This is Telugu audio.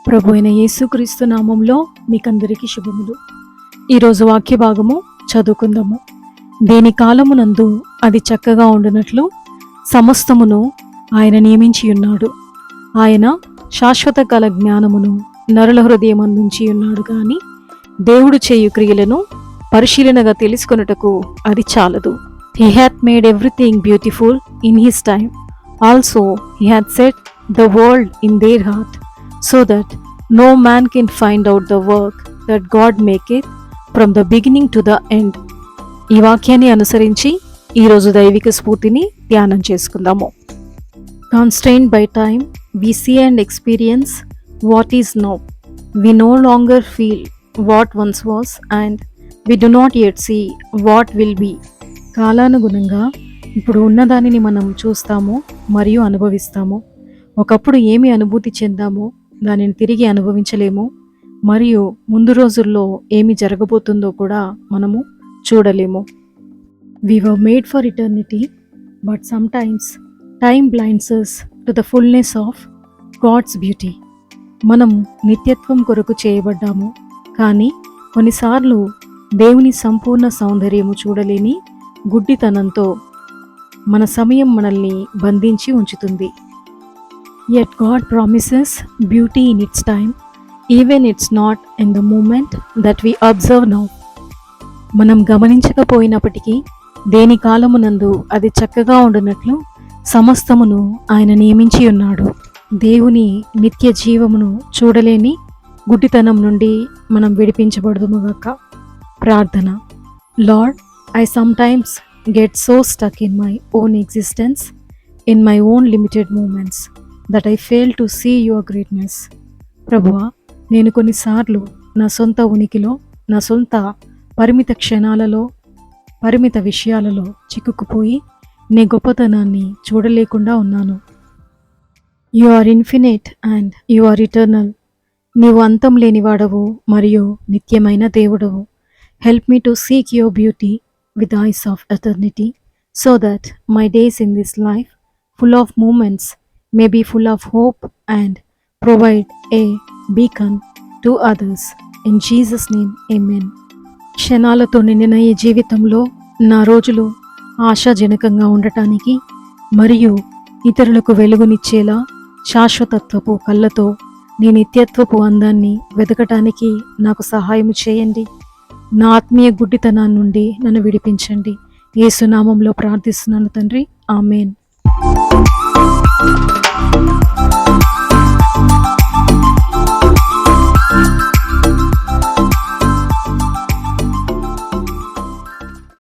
ప్రభు అయిన యేసుక్రీస్తు నామంలో మీకందరికీ శుభములు. ఈరోజు వాక్య భాగము చదువుకుందాము. దేని కాలమునందు అది చక్కగా ఉండునట్లు సమస్తమును ఆయన నియమించి ఉన్నాడు. ఆయన శాశ్వత కాల జ్ఞానమును నరుల హృదయం అందించి ఉన్నాడు కానీ దేవుడు చేయు క్రియలను పరిశీలనగా తెలుసుకొనుటకు అది చాలదు. He hath made everything beautiful in his time. Also he hath set the world in their heart, so that no man can find out the work that God maketh from the beginning to the end. ఈ వాక్యాన్ని అనుసరించి ఈరోజు దైవిక స్ఫూర్తిని ధ్యానం చేసుకుందాము. Constrained by time, we see and experience what is now. We no longer feel what once was, and we do not yet see what will be. కాలానుగుణంగా ఇప్పుడు ఉన్నదానిని మనం చూస్తాము మరియు అనుభవిస్తాము. ఒకప్పుడు ఏమి అనుభూతి చెందామో దానిని తిరిగి అనుభవించలేము, మరియు ముందు రోజుల్లో ఏమి జరగబోతుందో కూడా మనము చూడలేము. We were made for eternity, but sometimes time blinds us to the fullness of God's beauty. మనం నిత్యత్వం కొరకు చేయబడ్డాము, కానీ కొన్నిసార్లు దేవుని సంపూర్ణ సౌందర్యము చూడలేని గుడ్డితనంతో మన సమయం మనల్ని బంధించి ఉంచుతుంది. Yet God promises beauty in its time, even it's not in the moment that we observe now. మనం గమనించకపోయినప్పటికీ దేని కాలమునందు అది చక్కగా ఉండునట్లు సమస్తమును ఆయన నియమించి ఉన్నాడు. దేవుని నిత్య జీవమును చూడలేని గుడ్డితనం నుండి మనం విడిపించబడదుముగాక. ప్రార్థన. Lord, I sometimes get so stuck in my own existence, in my own limited moments, that I fail to see your greatness. ప్రభువా, నేను కొన్నిసార్లు నా సొంత ఉనికిలో, నా సొంత పరిమిత క్షణాలలో, పరిమిత విషయాలలో చిక్కుకుపోయి నీ గొప్పతనాన్ని చూడలేకుండా ఉన్నాను. You are infinite and you are eternal. నీవు అంతం లేనివాడవు మరియు నిత్యమైన దేవుడవు. Help me to seek your beauty with eyes of eternity, so that my days in this life, full of moments, may be full of hope and provide a beacon to others. In Jesus' name, amen. క్షణాలతో నిండిన ఈ జీవితంలో నా రోజులు ఆశాజనకంగా ఉండటానికి మరియు ఇతరులకు వెలుగునిచ్చేలా శాశ్వతత్వపు కళ్ళతో నీ నిత్యత్వపు అందాన్ని వెతకటానికి నాకు సహాయం చేయండి. నా ఆత్మీయ గుడ్డితనాన్ని నుండి నన్ను విడిపించండి. యేసు నామంలో ప్రార్థిస్తున్నాను తండ్రి, ఆమేన్.